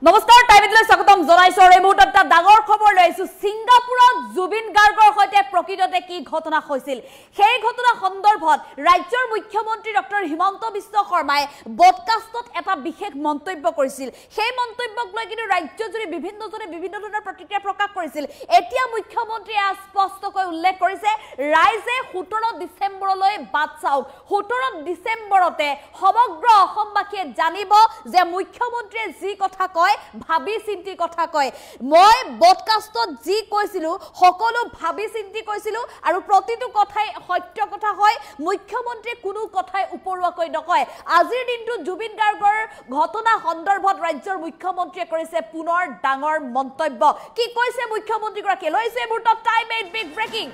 নমস্কাৰ টাইমলৈ স্বাগতম জনাইছো এই মুহূৰ্তত ডাঙৰ খবৰ লৈছো সিংগাপুৰত জুবিন গাৰ্গৰ সৈতে প্ৰকৃততে কি ঘটনা হৈছিল সেই ঘটনা সন্দৰ্ভত ৰাজ্যৰ মুখ্যমন্ত্ৰী ডক্টৰ হিমন্ত বিশ্ব শৰ্মাই পডকাষ্টত এটা বিশেষ মন্তব্য কৰিছিল সেই মন্তব্যক লৈ কিন্তু ৰাজ্যজুৰি বিভিন্নজনে বিভিন্ন ধৰণৰ প্ৰতিক্ৰিয়া প্ৰকাশ কৰিছিল এতিয়া মুখ্যমন্ত্ৰীয়ে স্পষ্টকৈ উল্লেখ কৰিছে ৰাইজে 17 ডিসেম্বৰলৈ বাট চাওক 17 ডিসেম্বৰতে সমগ্ৰ অসমবাসীয়ে জানিব যে মুখ্যমন্ত্ৰীয়ে যি কথা কয় ভাবি চিন্তি কথা কয় মই পডকাষ্টত যি কৈছিলো সকলো ভাবি চিন্তি কৈছিলো আৰু প্ৰতিটো কথাই সত্য কথা হয় মুখ্যমন্ত্ৰী কোনো কথাই উপৰুৱাকৈ নকয় আজিৰ দিনটো জুবিন গাৰ্গৰ ঘটনা সন্দৰ্ভত ৰাজ্যৰ মুখ্যমন্ত্ৰীয়ে কৰিছে পুনৰ ডাঙৰ মন্তব্য কি কৈছে মুখ্যমন্ত্ৰী গৰাকী লৈছে মুহূৰ্তত টাইম 8 বিগ ব্ৰেকিং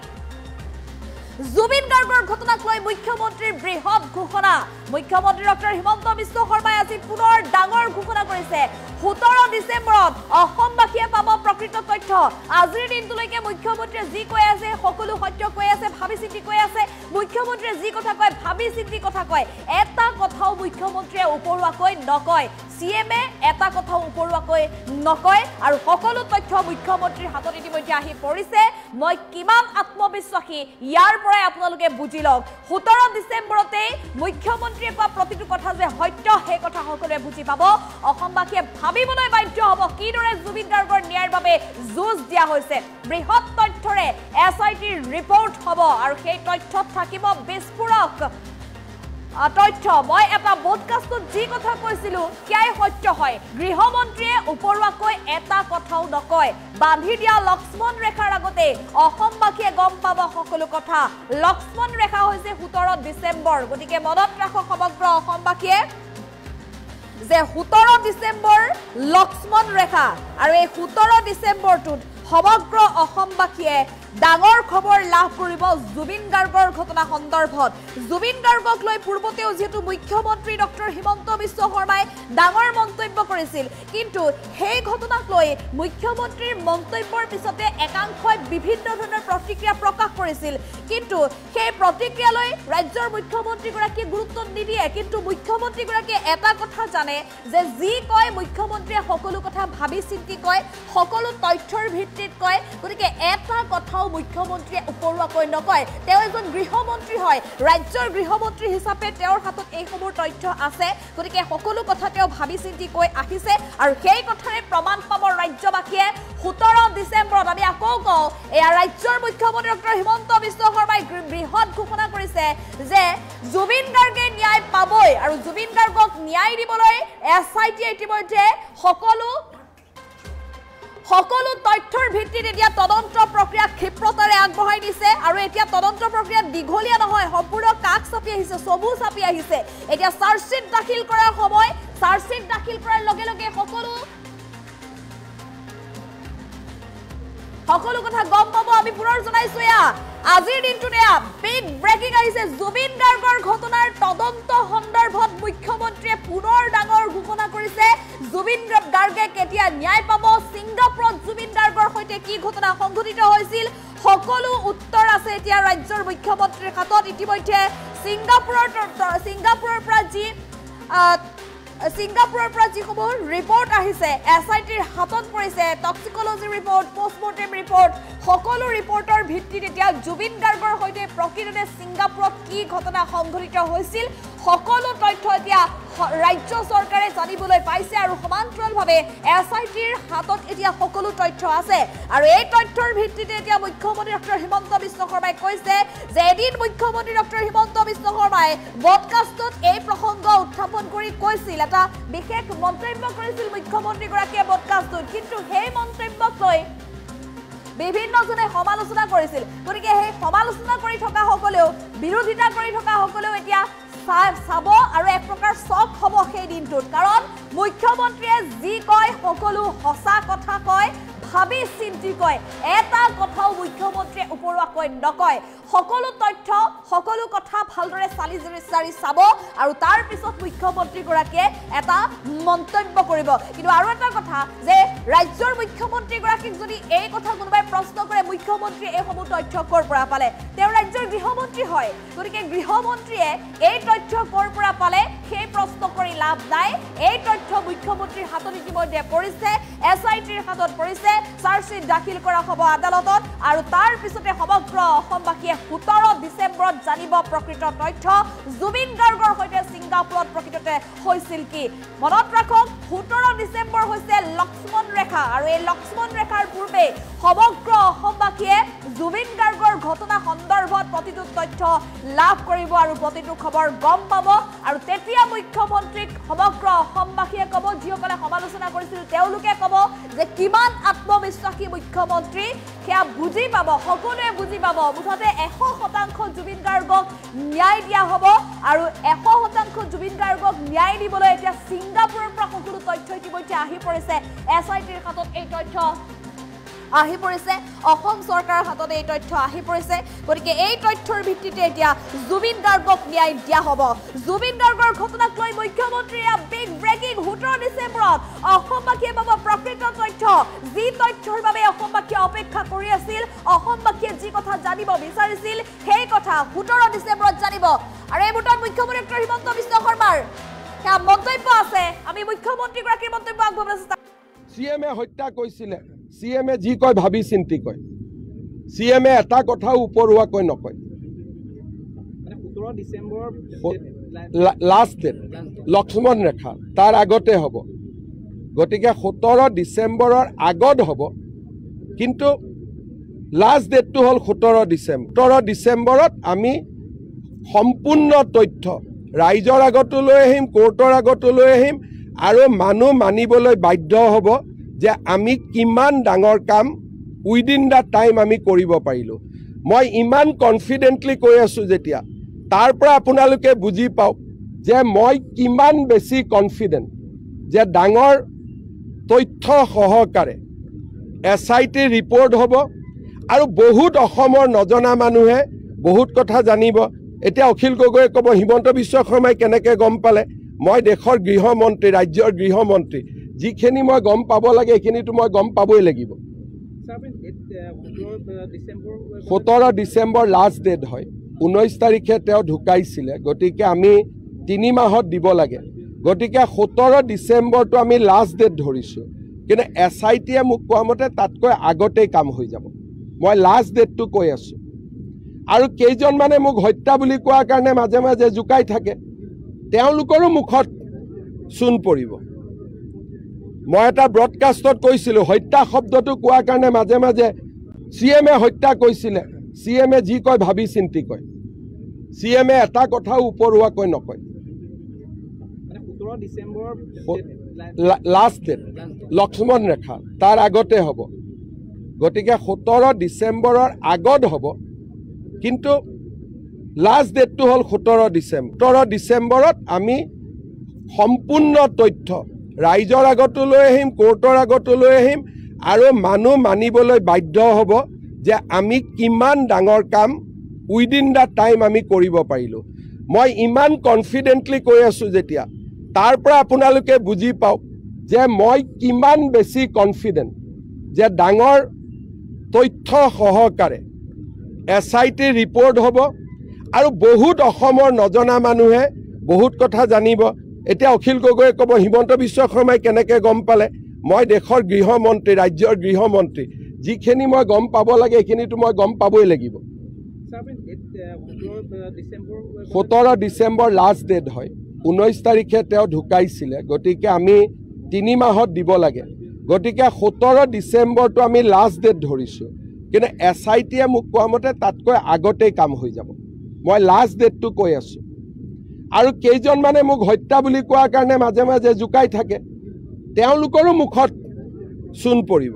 জুবিন গাৰ্গৰ ঘটনাক লৈ মুখ্যমন্ত্ৰীৰ বৃহৎ ঘোষণা মুখ্যমন্ত্ৰী ডক্টৰ হিমন্ত বিশ্ব শৰ্মাই আজি পুনৰ ডাঙৰ ঘোষণা কৰিছে 17 ডিসেম্বৰত অসমবাসীয়ে পাব প্ৰকৃত তথ্য আজিৰ দিনটোলৈকে মুখ্যমন্ত্ৰীয়ে যি কৈ আছে সকলো সত্য কৈ আছে ভাবি চিন্তি কৈ আছে মুখ্যমন্ত্ৰীয়ে যি কথা কয় ভাবি চিন্তি কথা কয় এটা কথাও মুখ্যমন্ত্ৰীয়ে উপৰুৱাকৈ নকয় সিএমএ এটা কথাও উপৰুৱাকৈ নকয় আৰু সকলো তথ্য মুখ্যমন্ত্ৰীৰ হাতত ইতিমধ্যে আহি পৰিছে মই কিমান আত্মবিশ্বাসী ইয়াৰ পৰাই আপোনালোকে বুজি লওক 17 ডিসেম্বৰতে মুখ্যমন্ত্ৰীয়ে কোৱা প্ৰতিটো কথা যে সত্য সেই কথা সকলোৱে বুজি পাব অসমবাসীয়ে ভাবিবলৈ বাধ্য হ'ব কিদৰে জুবিন গাৰ্গৰ ন্যায়ৰ বাবে যুঁজ দিয়া হৈছে বৃহৎ তথ্যৰে এছআইটিৰ ৰিপৰ্ট হ'ব আৰু সেই তথ্যত থাকিব বিস্ফোৰক তথ্য মই এটা পডকাষ্টত যি কথা কৈছিলো কিয় সত্য হয় গৃহমন্ত্ৰীয়ে উপৰুৱাকৈ এটা কথাও নকয় বান্ধি দিয়া লক্ষ্মণ ৰেখাৰ আগতে অসমবাসীয়ে গম পাব সকলো কথা লক্ষ্মণ ৰেখা হৈছে 17 ডিসেম্বৰ গতিকে মনত ৰাখক সমগ্ৰ অসমবাসীয়ে যে 17 ডিসেম্বৰ লক্ষ্মণ ৰেখা আৰু এই 17 ডিসেম্বৰটোত সমগ্ৰ অসমবাসীয়ে ডাঙৰ খবৰ লাভ কৰিব জুবিন গাৰ্গৰ ঘটনা সন্দৰ্ভত জুবিন গাৰ্গক লৈ পূৰ্বতেও যেহেতু মুখ্যমন্ত্ৰী ডক্টৰ হিমন্ত বিশ্ব শৰ্মাই ডাঙৰ মন্তব্য কৰিছিল কিন্তু সেই ঘটনাক লৈ মুখ্যমন্ত্ৰীৰ মন্তব্যৰ পিছতে একাংশই বিভিন্ন ধৰণৰ প্ৰতিক্ৰিয়া প্ৰকাশ কৰিছিল কিন্তু সেই প্ৰতিক্ৰিয়ালৈ ৰাজ্যৰ মুখ্যমন্ত্ৰী গৰাকী গুৰুত্ব নিদিয়ে কিন্তু মুখ্যমন্ত্ৰী গৰাকী এটা কথা জানে যে যি কয় মুখ্যমন্ত্ৰীয়ে সকলো কথা ভাবি চিন্তি কয় সকলো তথ্যৰ ভিত্তিত কয় গতিকে এটা কথাও মুখ্যমন্ত্ৰীয়ে উপৰুৱাকৈ নকয় তেওঁ এজন গৃহমন্ত্ৰী হয় ৰাজ্যৰ গৃহমন্ত্ৰী হিচাপে তেওঁৰ হাতত এই সমূহ তথ্য আছে গতিকে সকলো কথা তেওঁ ভাবি চিন্তি কৈ আহিছে আৰু সেই কথাৰে প্ৰমাণ পাব ৰাজ্যবাসীয়ে 17 ডিসেম্বৰত আমি আকৌ কওঁ এয়া ৰাজ্যৰ মুখ্যমন্ত্ৰী ডক্টৰ হিমন্ত বিশ্ব শৰ্মাই বৃহৎ ঘোষণা কৰিছে যে জুবিন গাৰ্গে ন্যায় পাবই আৰু জুবিন গাৰ্গক ন্যায় দিবলৈ এছআইটি ইতিমধ্যে সকলো তথ্যৰ ভিত্তিত এতিয়া তদন্ত প্ৰক্ৰিয়া ক্ষিপ্ৰতাৰে আগবঢ়াই দিছে আৰু এতিয়া তদন্ত প্ৰক্ৰিয়া দীঘলীয়া নহয় সম্পূৰ্ণ কাক চাপি আহিছে চবু চাপি আহিছে এতিয়া চাৰ্জশিট দাখিল কৰাৰ সময় চাৰ্জশিট দাখিল কৰাৰ লগে লগে সকলো কথা গম পাব আমি পুনৰ জনাইছো আজিৰ দিনটোতে বিগ ব্ৰেকিং আহিছে জুবিন গাৰ্গৰ ঘটনাৰ তদন্ত সন্দৰ্ভত মুখ্যমন্ত্ৰীয়ে পুনৰ ডাঙৰ ঘোষণা কৰিছে জুবিন গাৰ্গে কেতিয়া ন্যায় পাব সিংগাপুৰত জুবিন গাৰ্গৰ সৈতে কি ঘটনা সংঘটিত হৈছিল সকলো উত্তৰ আছে এতিয়া ৰাজ্যৰ মুখ্যমন্ত্ৰীৰ হাতত ইতিমধ্যে সিংগাপুৰৰ পৰা যিসমূহ ৰিপৰ্ট আহিছে এছআইটিৰ হাতত পৰিছে টক্সিকোলজি ৰিপৰ্ট পোষ্টমৰ্টেম ৰিপৰ্ট সকলো ৰিপৰ্টৰ ভিত্তিত এতিয়া জুবিন গাৰ্গৰ সৈতে প্ৰকৃততে সিংগাপুৰত কি ঘটনা সংঘটিত হৈছিল সকলো তথ্য এতিয়া ৰাজ্য চৰকাৰে জানিবলৈ পাইছে আৰু সমান্তৰালভাৱে এছআইটিৰ হাতত এতিয়া সকলো তথ্য আছে আৰু এই তথ্যৰ ভিত্তিতে এতিয়া মুখ্যমন্ত্ৰী ডক্টৰ হিমন্ত বিশ্ব শৰ্মাই কৈছে যে এদিন মুখ্যমন্ত্ৰী ডক্টৰ হিমন্ত বিশ্ব শৰ্মাই পডকাষ্টত এই প্ৰসংগ উত্থাপন কৰি কৈছিল এটা বিশেষ মন্তব্য কৰিছিল মুখ্যমন্ত্ৰী গৰাকীয়ে পডকাষ্টত কিন্তু সেই মন্তব্যক লৈ বিভিন্নজনে সমালোচনা কৰিছিল গতিকে সেই সমালোচনা কৰি থকা সকলেও বিৰোধিতা কৰি থকা সকলেও এতিয়া চাব আৰু এক প্ৰকাৰ শক হ'ব সেই দিনটোত কাৰণ মুখ্যমন্ত্ৰীয়ে যি কয় সকলো সঁচা কথা কয় ভাবি চিন্তি কয় এটা কথাও মুখ্যমন্ত্ৰীয়ে উপৰুৱাকৈ নকয় সকলো তথ্য সকলো কথা ভালদৰে চালি চাব আৰু তাৰ পিছত মুখ্যমন্ত্ৰীগৰাকীয়ে এটা মন্তব্য কৰিব কিন্তু আৰু এটা কথা যে ৰাজ্যৰ মুখ্যমন্ত্ৰীগৰাকীক যদি এই কথা কোনোবাই প্ৰশ্ন কৰে মুখ্যমন্ত্ৰীয়ে এই সমূহ তথ্য ক'ৰ পৰা পালে তেওঁ ৰাজ্যৰ গৃহমন্ত্ৰী হয় গতিকে গৃহমন্ত্ৰীয়ে এই তথ্য ক'ৰ পৰা পালে সেই প্ৰশ্ন কৰি লাভ নাই এই তথ্য মুখ্যমন্ত্ৰীৰ হাতত ইতিমধ্যে পৰিছে এছআইটিৰ হাতত পৰিছে চাৰ্জশ্বিট দাখিল কৰা হ'ব আদালতত আৰু তাৰ পিছতে সমগ্ৰ অসমবাসীয়ে 17 ডিচেম্বৰত জানিব প্ৰকৃত তথ্য জুবিন গাৰ্গৰ সৈতে ছিংগাপুৰত প্ৰকৃততে হৈছিল কি মনত ৰাখক 17 ডিচেম্বৰ হৈছে লক্ষ্মণ ৰেখা আৰু এই লক্ষ্মণ ৰেখাৰ পূৰ্বে সমগ্ৰ অসমবাসীয়ে জুবিন গাৰ্গৰ ঘটনা সন্দৰ্ভত প্ৰতিটো তথ্য লাভ কৰিব আৰু প্ৰতিটো খবৰ গম পাব আৰু তেতিয়া মুখ্যমন্ত্ৰীক সমগ্ৰ অসমবাসীয়ে ক'ব যিসকলে সমালোচনা কৰিছিল তেওঁলোকে ক'ব যে কিমান আত্মবিশ্বাসী মুখ্যমন্ত্ৰী সেয়া বুজি পাব সকলোৱে বুজি পাব মুঠতে 100% জুবিন গাৰ্গক ন্যায় দিয়া হ'ব আৰু 100% জুবিন গাৰ্গক ন্যায় দিবলৈ এতিয়া ছিংগাপুৰৰ পৰা সকলো তথ্য ইতিমধ্যে আহি পৰিছে এছআইটিৰ হাতত এই তথ্য আহি পৰিছে অসম চৰকাৰৰ হাতত এই তথ্য আহি পৰিছে গতিকে এই তথ্যৰ ভিত্তিতে এতিয়া জুবিন গাৰ্গক ন্যায় দিয়া হ'ব জুবিন গাৰ্গৰ ঘটনাক লৈ মুখ্যমন্ত্ৰীয়ে বিগ ব্ৰেকিং 17 ডিচেম্বৰত অসমবাসীয়ে পাব প্ৰকৃত তথ্য যি তথ্যৰ বাবে অসমবাসীয়ে অপেক্ষা কৰি আছিল অসমবাসীয়ে যি কথা জানিব বিচাৰিছিল সেই কথা 17 ডিচেম্বৰত জানিব আৰু এই মুহূৰ্তত মুখ্যমন্ত্ৰী ডক্টৰ হিমন্ত বিশ্ব শৰ্মাৰ সেয়া মন্তব্য আছে আমি মুখ্যমন্ত্ৰীগৰাকীৰ মন্তব্য আগবঢ়াবলৈ চেষ্টা CMA হত্যা কৈছিলে CMA যি কয় ভাবি চিন্তি কয় CMA এটা কথা উপৰুৱাকৈ নকয় মানে 17 ডিসেম্বৰ লাষ্ট ডেট লক্ষ্মণ ৰেখা তাৰ আগতে হ'ব গতিকে 17 ডিসেম্বৰৰ আগত হ'ব কিন্তু লাষ্ট ডেটটো হ'ল 17 ডিসেম্বৰত আমি সম্পূৰ্ণ তথ্য ৰাইজৰ আগতো লৈ আহিম কোৰ্টৰ আগতো লৈ আহিম আৰু মানুহ মানিবলৈ বাধ্য হ'ব যে আমি কিমান ডাঙৰ কাম উইদিন দা টাইম আমি কৰিব পাৰিলোঁ মই ইমান কনফিডেণ্টলি কৈ আছোঁ যেতিয়া তাৰ পৰা আপোনালোকে বুজি পাওক যে মই কিমান বেছি কনফিডেণ্ট যে ডাঙৰ তথ্য সহকাৰে এছআইটি ৰিপৰ্ট হ'ব আৰু বহুত অসমৰ নজনা মানুহে বহুত কথা জানিব এতিয়া অখিল গগৈয়ে ক'ব হিমন্ত বিশ্ব শৰ্মাই কেনেকৈ গম পালে মই দেশৰ গৃহমন্ত্ৰী ৰাজ্যৰ গৃহমন্ত্ৰী যিখিনি মই গম পাব লাগে এইখিনিতো মই গম পাবই লাগিব 17 ডিচেম্বৰ লাষ্ট ডেট হয় 19 তাৰিখে তেওঁ ঢুকাইছিলে গতিকে আমি 3 মাহত দিব লাগে গতিকে 17 ডিচেম্বৰটো আমি লাষ্ট ডেট ধৰিছোঁ কিন্তু এছআইটিয়ে মোক কোৱা মতে তাতকৈ আগতেই কাম হৈ যাব মই লাষ্ট ডেটটো কৈ আছোঁ আৰু কেইজনমানে মোক হত্যা বুলি কোৱাৰ কাৰণে মাজে মাজে জুকাই থাকে তেওঁলোকৰো মুখত চূণ পৰিব মই এটা ব্ৰডকাষ্টত কৈছিলোঁ হত্যা শব্দটো কোৱাৰ কাৰণে মাজে মাজে CMA হত্যা কৈছিলে CMA যি কয় ভাবি চিন্তি কয় CMA এটা কথা উপৰুৱাকৈ নকয় মানে 17 ডিসেম্বৰ লাষ্ট ডেট লক্ষ্মণ ৰেখা তাৰ আগতে হ'ব গতিকে 17 ডিচেম্বৰৰ আগত হ'ব কিন্তু লাষ্ট ডেটটো হ'ল 17 ডিচেম্বৰত আমি সম্পূৰ্ণ তথ্য ৰাইজৰ আগতো লৈ আহিম কোৰ্টৰ আগতো লৈ আহিম আৰু মানুহ মানিবলৈ বাধ্য হ'ব যে আমি কিমান ডাঙৰ কাম উইদিন দা টাইম আমি কৰিব পাৰিলোঁ মই ইমান কনফিডেণ্টলি কৈ আছোঁ যেতিয়া তাৰ পৰা আপোনালোকে বুজি পাওক যে মই কিমান বেছি কনফিডেণ্ট যে ডাঙৰ তথ্য সহকাৰে এছআইটি ৰিপৰ্ট হ'ব আৰু বহুত অসমৰ নজনা মানুহে বহুত কথা জানিব এতিয়া অখিল গগৈয়ে ক'ব হিমন্ত বিশ্ব শৰ্মাই কেনেকৈ গম পালে মই দেশৰ গৃহমন্ত্ৰী ৰাজ্যৰ গৃহমন্ত্ৰী যিখিনি মই গম পাব লাগে এইখিনিতো মই গম পাবই লাগিব 17 ডিচেম্বৰ লাষ্ট ডেট হয় 19 তাৰিখে তেওঁ ঢুকাইছিলে গতিকে আমি 3 মাহত দিব লাগে গতিকে 17 ডিচেম্বৰটো আমি লাষ্ট ডেট ধৰিছোঁ কিন্তু এছআইটিয়ে মোক কোৱা মতে তাতকৈ আগতেই কাম হৈ যাব মই লাষ্ট ডেটটো কৈ আছোঁ আৰু কেইজনমানে মোক হত্যা বুলি কোৱাৰ কাৰণে মাজে মাজে জুকাই থাকে তেওঁলোকৰো মুখত চূণ পৰিব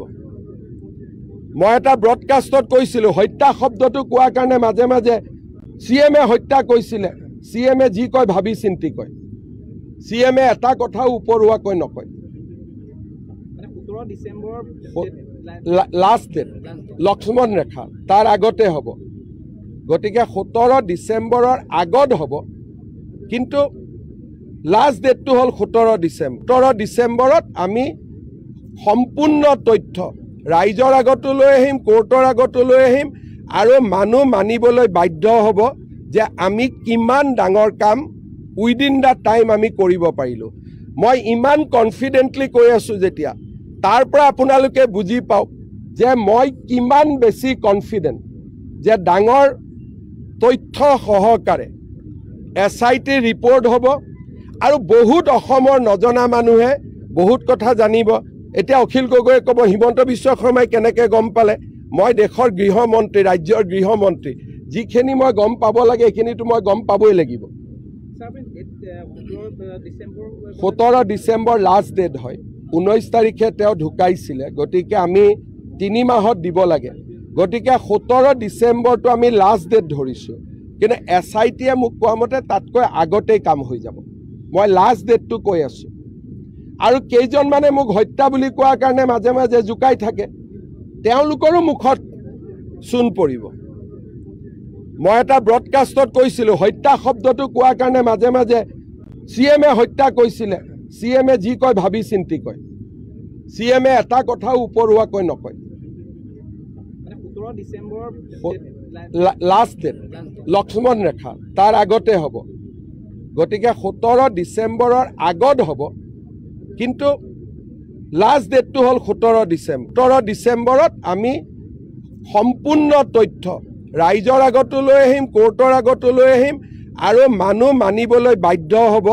মই এটা ব্ৰডকাষ্টত কৈছিলোঁ হত্যা শব্দটো কোৱাৰ কাৰণে মাজে মাজে CMA হত্যা কৈছিলে CMA যি কয় ভাবি চিন্তি কয় CMA এটা কথা উপৰুৱাকৈ নকয় মানে 17 ডিসেম্বৰ লাষ্ট ডেট লক্ষ্মণ ৰেখা তাৰ আগতে হ'ব গতিকে 17 ডিচেম্বৰৰ আগত হ'ব কিন্তু লাষ্ট ডেটটো হ'ল 17 ডিচেম্বৰ 17 ডিচেম্বৰত আমি সম্পূৰ্ণ তথ্য ৰাইজৰ আগতো লৈ আহিম কোৰ্টৰ আগতো লৈ আহিম আৰু মানুহ মানিবলৈ বাধ্য হ'ব যে আমি কিমান ডাঙৰ কাম উইদিন দ্য টাইম আমি কৰিব পাৰিলোঁ মই ইমান কনফিডেণ্টলি কৈ আছোঁ যেতিয়া তাৰ পৰা আপোনালোকে বুজি পাওক যে মই কিমান বেছি কনফিডেণ্ট যে ডাঙৰ তথ্য সহকাৰে SIT ৰিপৰ্ট হ'ব আৰু বহুত অসমৰ নজনা মানুহে বহুত কথা জানিব এতিয়া অখিল গগৈয়ে ক'ব হিমন্ত বিশ্ব শৰ্মাই কেনেকৈ গম পালে মই দেশৰ গৃহমন্ত্ৰী ৰাজ্যৰ গৃহমন্ত্ৰী যিখিনি মই গম পাব লাগে এইখিনিতো মই গম পাবই লাগিব 17 ডিচেম্বৰ লাষ্ট ডেট হয় 19 তাৰিখে তেওঁ ঢুকাইছিলে গতিকে আমি 3 মাহত দিব লাগে গতিকে 17 ডিচেম্বৰটো আমি লাষ্ট ডেট ধৰিছোঁ কিন্তু SITয়ে মোক কোৱা মতে তাতকৈ আগতেই কাম হৈ যাব মই লাষ্ট ডেটটো কৈ আছোঁ আৰু কেইজনমানে মোক হত্যা বুলি কোৱাৰ কাৰণে মাজে মাজে জুকাই থাকে তেওঁলোকৰো মুখত চূণ পৰিব মই এটা ব্ৰডকাষ্টত কৈছিলোঁ হত্যা শব্দটো কোৱাৰ কাৰণে মাজে মাজে CMে হত্যা কৈছিলে CMে যি কয় ভাবি চিন্তি কয় CMে এটা কথাও উপৰুৱাকৈ নকয় 17 ডিচেম্বৰ লাষ্ট ডেট লক্ষ্মণ ৰেখা তাৰ আগতে হ'ব গতিকে 17 ডিচেম্বৰৰ আগত হ'ব কিন্তু লাষ্ট ডেটটো হ'ল 17 ডিচেম্বৰত আমি সম্পূৰ্ণ তথ্য ৰাইজৰ আগতো লৈ আহিম কোৰ্টৰ আগতো লৈ আহিম আৰু মানুহ মানিবলৈ বাধ্য হ'ব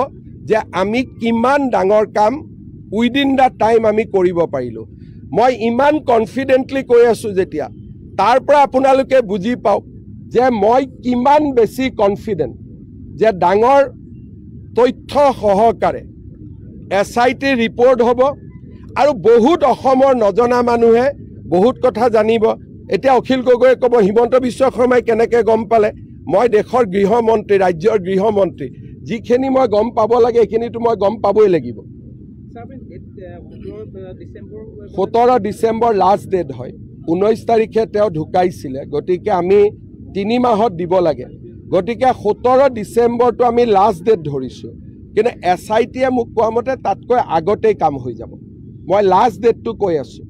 যে আমি কিমান ডাঙৰ কাম উইদিন দ্য টাইম আমি কৰিব পাৰিলোঁ মই ইমান কনফিডেণ্টলি কৈ আছোঁ যেতিয়া তাৰ পৰা আপোনালোকে বুজি পাওক যে মই কিমান বেছি কনফিডেণ্ট যে ডাঙৰ তথ্য সহকাৰে SIT ৰিপৰ্ট হ'ব আৰু বহুত অসমৰ নজনা মানুহে বহুত কথা জানিব এতিয়া অখিল গগৈয়ে ক'ব হিমন্ত বিশ্ব শৰ্মাই কেনেকৈ গম পালে মই দেশৰ গৃহমন্ত্ৰী ৰাজ্যৰ গৃহমন্ত্ৰী যিখিনি মই গম পাব লাগে এইখিনিতো মই গম পাবই লাগিব 17 ডিচেম্বৰ লাষ্ট ডেট হয় 19 তাৰিখে তেওঁ ঢুকাইছিলে গতিকে আমি 3 মাহত দিব লাগে গতিকে 17 ডিচেম্বৰটো আমি লাষ্ট ডেট ধৰিছোঁ কিন্তু SITয়ে মোক কোৱা মতে তাতকৈ আগতেই কাম হৈ যাব মই লাষ্ট ডেটটো কৈ আছোঁ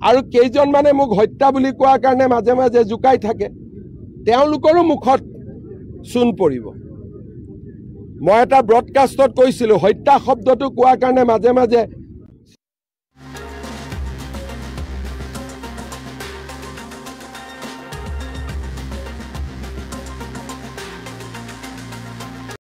আৰু কেইজনমানে মোক হত্যা বুলি কোৱাৰ কাৰণে মাজে মাজে জুকাই থাকে তেওঁলোকৰো মুখত চূণ পৰিব মই এটা ব্ৰডকাষ্টত কৈছিলোঁ হত্যা শব্দটো কোৱাৰ কাৰণে মাজে মাজে